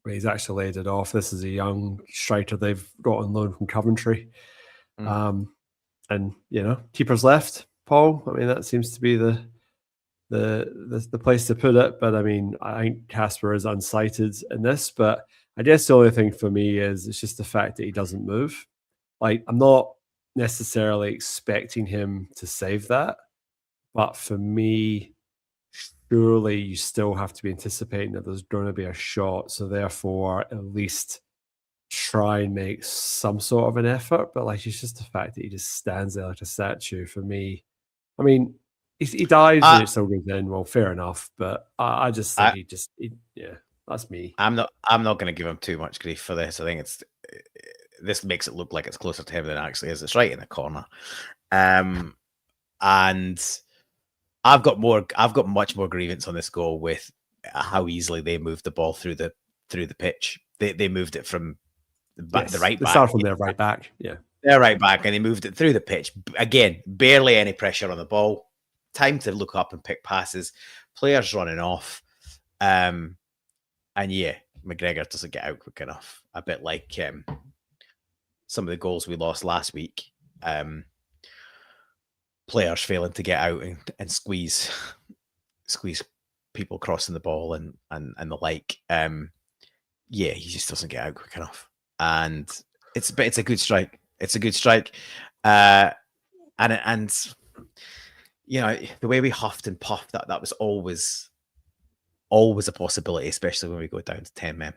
But he's actually laid it off. This is a young striker they've got on loan from Coventry, and keepers left. Paul, I mean that seems to be the place to put it. But I mean, I think Casper is unsighted in this. But I guess the only thing for me is it's just the fact that he doesn't move. Like I'm not necessarily expecting him to save that, but for me, surely you still have to be anticipating that there's going to be a shot, so therefore at least try and make some sort of an effort. But like it's just the fact that he just stands there like a statue. For me, I mean, he dives and it still goes in. Well, fair enough, but I just think that's me. I'm not going to give him too much grief for this. I think this makes it look like it's closer to him than it actually is. It's right in the corner. And I've got much more grievance on this goal with how easily they moved the ball through the pitch. They moved it from the right back. They started from their right back. Yeah. Their right back, and they moved it through the pitch. Again, barely any pressure on the ball. Time to look up and pick passes. Players running off. And McGregor doesn't get out quick enough. A bit like some of the goals we lost last week. Players failing to get out and squeeze people crossing the ball and the like. Yeah, he just doesn't get out quick enough, and it's a good strike. It's a good strike, and you know, the way we huffed and puffed, that was always a possibility, especially when we go down to 10 men.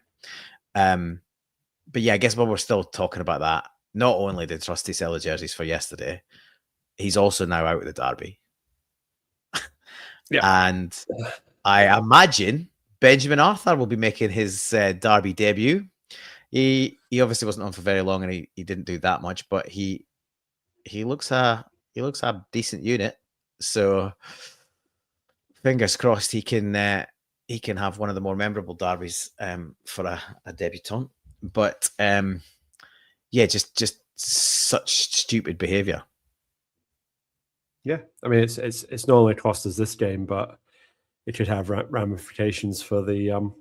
But yeah, I guess while we're still talking about that, not only did Trusty sell the jerseys for yesterday, he's also now out of the derby. Yeah, and I imagine Benjamin Arthur will be making his derby debut. He obviously wasn't on for very long, and he didn't do that much, but he looks a decent unit. So fingers crossed he can have one of the more memorable derbies for a debutant. But yeah, just such stupid behaviour. Yeah, I mean it's not only cost us this game, but it could have ramifications for the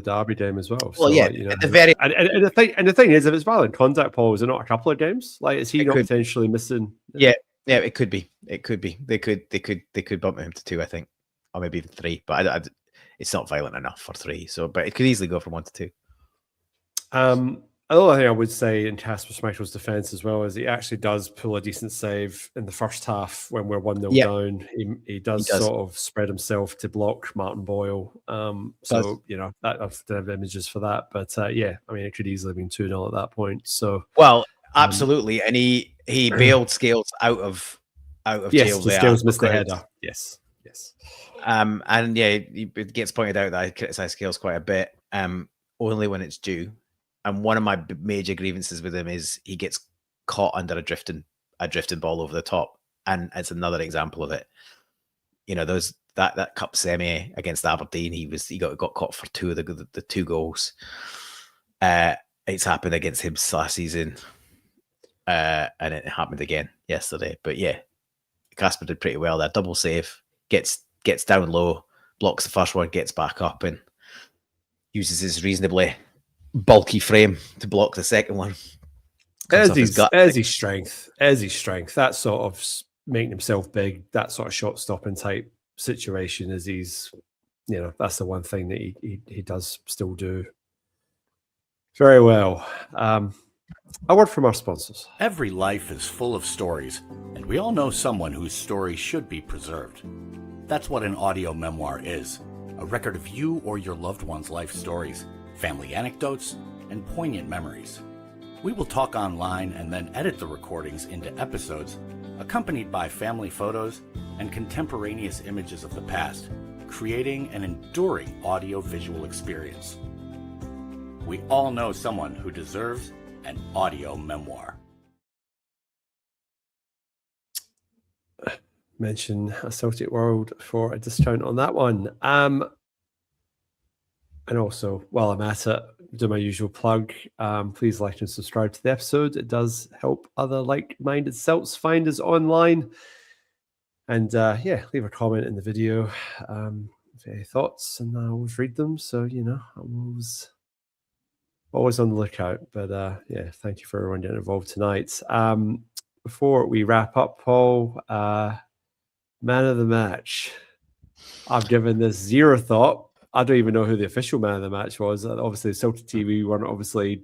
derby game as well. Well, so, yeah, like, you know, at the very and the thing is, if it's violent contact, Paul, is it not a couple of games? Like, is he not potentially missing? Yeah, it could be. It could be. They could bump him to 2, I think, or maybe even 3. But it's not violent enough for 3. So, but it could easily go from 1 to 2. Another thing I would say in Casper Schmeichel's defence as well is he actually does pull a decent save in the first half when we're 1-0 down. He does sort of spread himself to block Martin Boyle. So, you know, I've have images for that. But yeah, I mean, it could easily have been 2-0 at that point. So, well, absolutely. And he bailed Scales out of jail there. Scales missed the header. Yes. And yeah, it gets pointed out that I criticise Scales quite a bit, only when it's due. And one of my major grievances with him is he gets caught under a drifting ball over the top, and it's another example of it. You know, that cup semi against Aberdeen, he got caught for 2 of the 2 goals. It's happened against him last season, and it happened again yesterday. But yeah, Casper did pretty well there. Double save, gets down low, blocks the first one, gets back up, and uses his reasonably bulky frame to block the second one. As his strength, that sort of making himself big, that sort of shot stopping type situation is that's the one thing that he does still do very well. A word from our sponsors. Every life is full of stories, and we all know someone whose story should be preserved. That's what an audio memoir is, a record of you or your loved one's life stories, family anecdotes, and poignant memories. We will talk online and then edit the recordings into episodes, accompanied by family photos and contemporaneous images of the past, creating an enduring audio-visual experience. We all know someone who deserves an audio memoir. Mention a Celtic World for a discount on that one. And also, while I'm at it, do my usual plug. Please like and subscribe to the episode. It does help other like-minded Celts find us online. And yeah, leave a comment in the video if you have any thoughts, and I always read them. So, you know, I'm always on the lookout. But yeah, thank you for everyone getting involved tonight. Before we wrap up, Paul, man of the match. I've given this 0 thought. I don't even know who the official man of the match was. Obviously, Celtic TV weren't obviously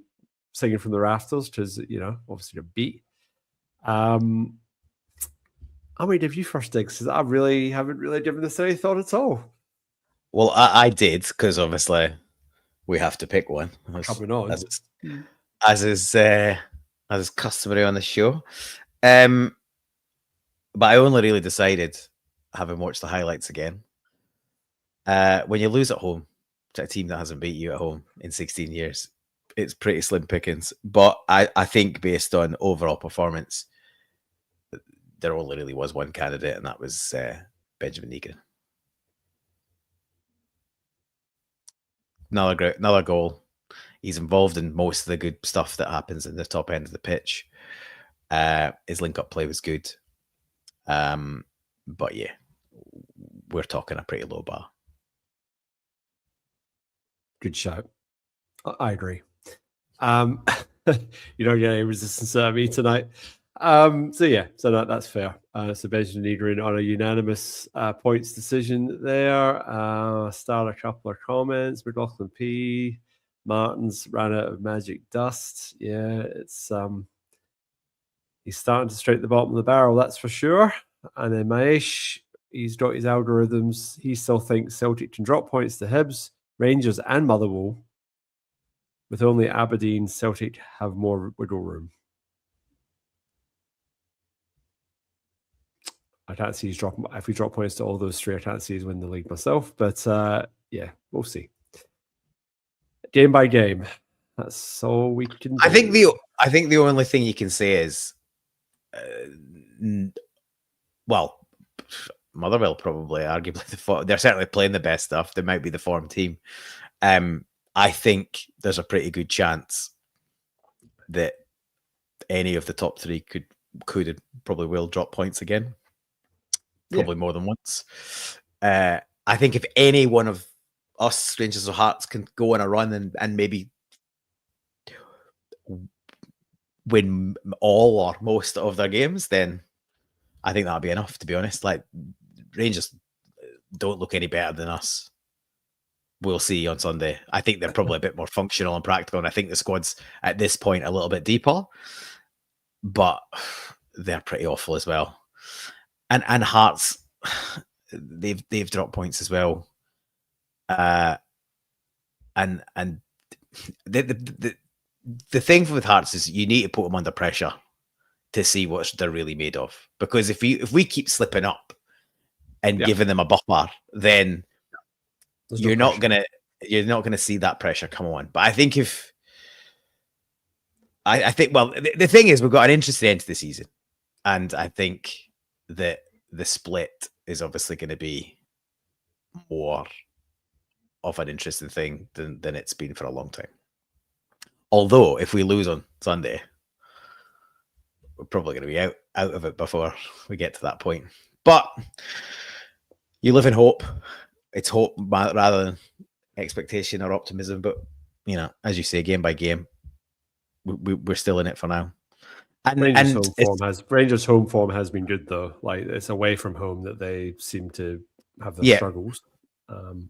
singing from the rafters because, you know, obviously they're beat. I'm going to give you first digs because I really haven't really given this any thought at all. Well, I did, because obviously we have to pick one. Coming on. As is customary on the show. But I only really decided, having watched the highlights again, when you lose at home to a team that hasn't beat you at home in 16 years, it's pretty slim pickings. But I think based on overall performance, there only really was one candidate, and that was Benjamin Negrin. Another goal. He's involved in most of the good stuff that happens in the top end of the pitch. His link-up play was good. But yeah, we're talking a pretty low bar. Good shout. I agree. You don't get any resistance out of me tonight. So that's fair. So Benjamin Negrin on a unanimous points decision there. Start a couple of comments. McLaughlin P. Martin's ran out of magic dust. Yeah, it's he's starting to strike the bottom of the barrel, that's for sure. And then Maesh, he's got his algorithms. He still thinks Celtic can drop points to Hibs, Rangers, and Motherwell. With only Aberdeen, Celtic have more wiggle room. I can't see he's dropping. If we drop points to all those three, I can't see he's winning the league myself. But yeah, we'll see. Game by game. That's all we can do. I think the only thing you can say is, well, Motherwell probably, arguably, they're certainly playing the best stuff. They might be the form team. I think there's a pretty good chance that any of the top three could and probably will drop points again. Probably more than once. I think if any one of us, Rangers or Hearts, can go on a run and maybe win all or most of their games, then I think that'll be enough, to be honest. Like, Rangers don't look any better than us. We'll see on Sunday. I think they're probably a bit more functional and practical, and I think the squad's at this point a little bit deeper, but they're pretty awful as well. And Hearts, they've dropped points as well. And the thing with Hearts is you need to put them under pressure to see what they're really made of. Because if we keep slipping up and giving them a buffer, then you're not gonna see that pressure come on. But I think I think the thing is, we've got an interesting end to the season, and I think that the split is obviously going to be more of an interesting thing than it's been for a long time. Although, if we lose on Sunday, we're probably going to be out of it before we get to that point. But you live in hope. It's hope rather than expectation or optimism. But, as you say, game by game, we're still in it for now. Rangers' home form has been good, though. Like, it's away from home that they seem to have their struggles. But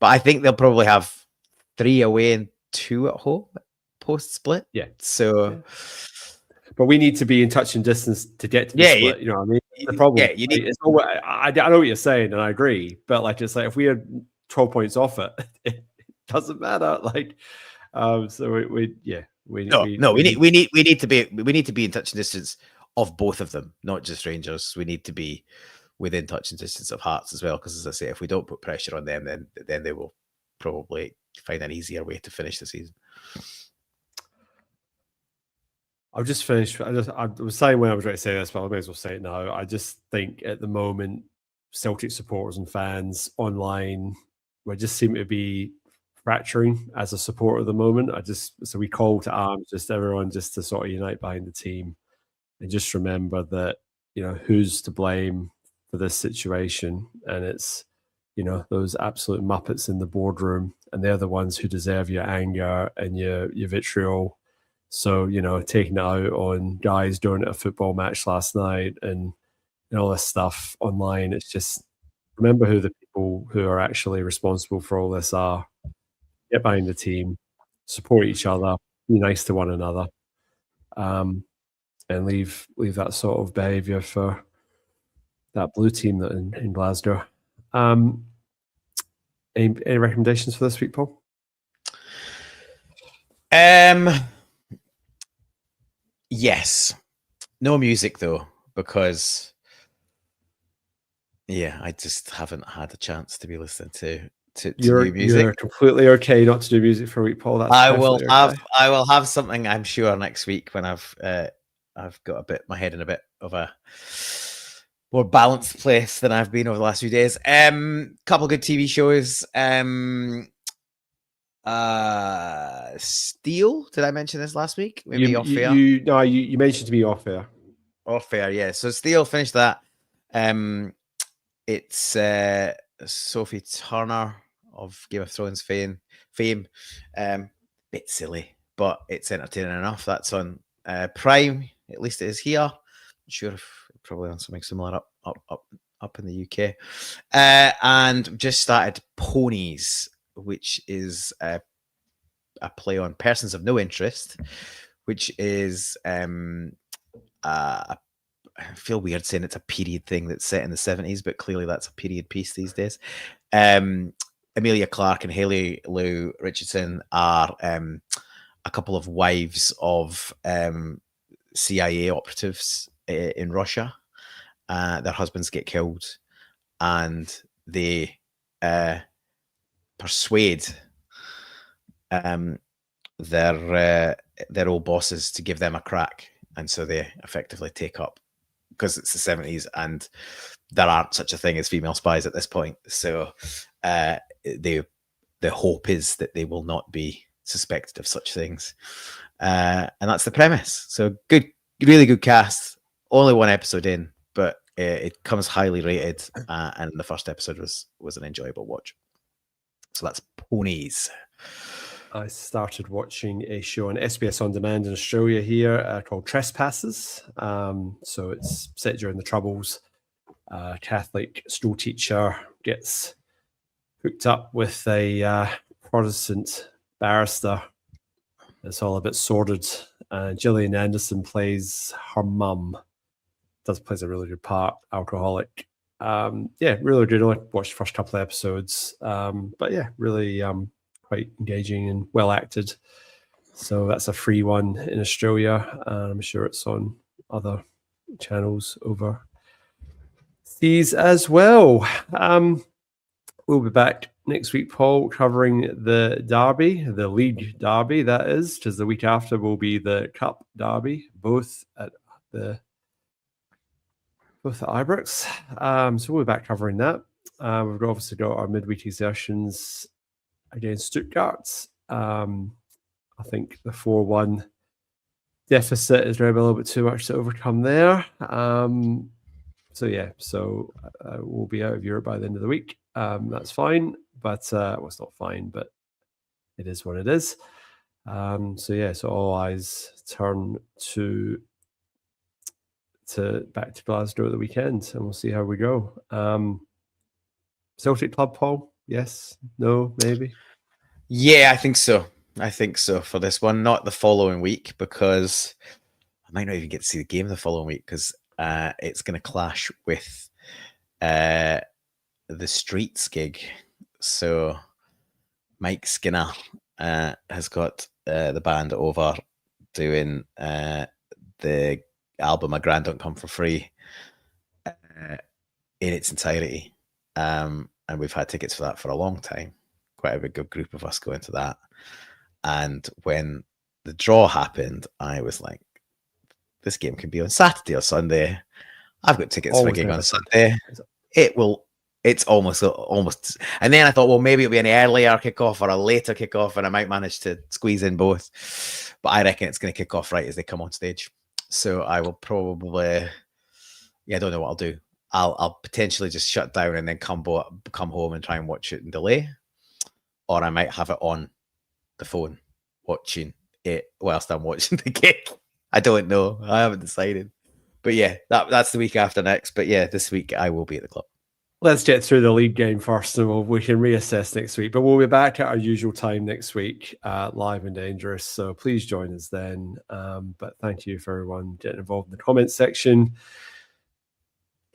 I think they'll probably have 3 away and 2 at home post-split. Yeah. So... But we need to be in touch and distance to get to the split. You know what I mean? The problem. You need. I know what you're saying, and I agree. But it's like if we had 12 points off it doesn't matter. So we need to be in touch and distance of both of them, not just Rangers. We need to be within touch and distance of Hearts as well, because as I say, if we don't put pressure on them, then they will probably find an easier way to finish the season. I've just finished. I was saying when I was ready to say this, but I may as well say it now. I just think at the moment, Celtic supporters and fans online, we just seem to be fracturing as a supporter at the moment. So we call to arms, just everyone just to sort of unite behind the team and just remember that, who's to blame for this situation. And it's, those absolute muppets in the boardroom, and they're the ones who deserve your anger and your vitriol. So, taking it out on guys during a football match last night and all this stuff online, it's just remember who the people who are actually responsible for all this are. Get behind the team, support each other, be nice to one another, and leave that sort of behaviour for that blue team that in Glasgow. Any recommendations for this week, Paul? Yes. No music though, because I just haven't had a chance to be listening to new music. You're completely okay not to do music for a week, Paul. I will have something, I'm sure, next week when I've got my head in a bit of a more balanced place than I've been over the last few days. Couple of good TV shows. Steel, did I mention this last week? Maybe off air. You mentioned to me off air. Off air, yeah. So Steel, finished that. It's Sophie Turner of Game of Thrones fame. Bit silly, but it's entertaining enough. That's on Prime. At least it is here. Not sure if probably on something similar up in the UK. And just started Ponies, which is a play on Persons of No Interest, which is I feel weird saying it's a period thing that's set in the 70s, but clearly that's a period piece these days. Amelia Clark and Haley Lou Richardson are a couple of wives of CIA operatives in Russia. Their husbands get killed, and they persuade their old bosses to give them a crack, and so they effectively take up, because it's the 70s and there aren't such a thing as female spies at this point. So the hope is that they will not be suspected of such things, and that's the premise. So good, really good cast. Only one episode in, but it comes highly rated, and the first episode was an enjoyable watch. So that's Ponies. I started watching a show on SBS On Demand in Australia here called Trespassers. So it's set during the Troubles. A Catholic school teacher gets hooked up with a Protestant barrister. It's all a bit sordid. Gillian Anderson plays her mum. Plays a really good part, alcoholic. Really good. I only watched the first couple of episodes. But yeah, really quite engaging and well acted. So that's a free one in Australia. I'm sure it's on other channels overseas as well. We'll be back next week, Paul, covering the derby, the league derby, that is, because the week after will be the cup derby, both at Ibrox. So we'll be back covering that. We've obviously got our midweek exertions against Stuttgart. I think the 4-1 deficit is maybe a little bit too much to overcome there. So we'll be out of Europe by the end of the week. That's fine, but it's not fine, but it is what it is. So all eyes turn back to Glasgow at the weekend, and we'll see how we go. Celtic Club, Paul? Yes? No? Maybe? Yeah, I think so. For this one, not the following week, because I might not even get to see the game the following week, because it's going to clash with the Streets gig. So Mike Skinner has got the band over doing the album A Grand Don't Come For Free in its entirety. And we've had tickets for that for a long time. Quite a big good group of us going to that. And when the draw happened, I was like, this game can be on Saturday or Sunday. I've got tickets for a gig on Sunday. It's almost. And then I thought, well, maybe it'll be an earlier kickoff or a later kickoff, and I might manage to squeeze in both. But I reckon it's going to kick off right as they come on stage. So I will probably, I don't know what I'll do. I'll potentially just shut down and then come home and try and watch it in delay, or I might have it on the phone watching it whilst I'm watching the gig. I don't know. I haven't decided. But yeah, that's the week after next. But yeah, this week I will be at the club. Let's get through the league game first, and we can reassess next week. But we'll be back at our usual time next week, live and dangerous. So please join us then. But thank you for everyone getting involved in the comments section.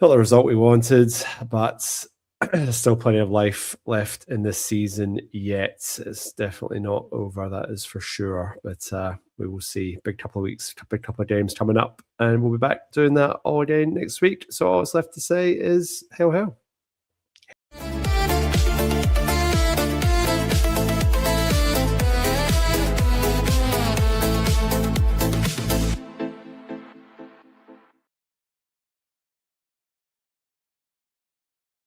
Not the result we wanted, but there's still plenty of life left in this season yet. It's definitely not over, that is for sure. But we will see. Big couple of weeks, big couple of games coming up, and we'll be back doing that all again next week. So all that's left to say is hail, hail.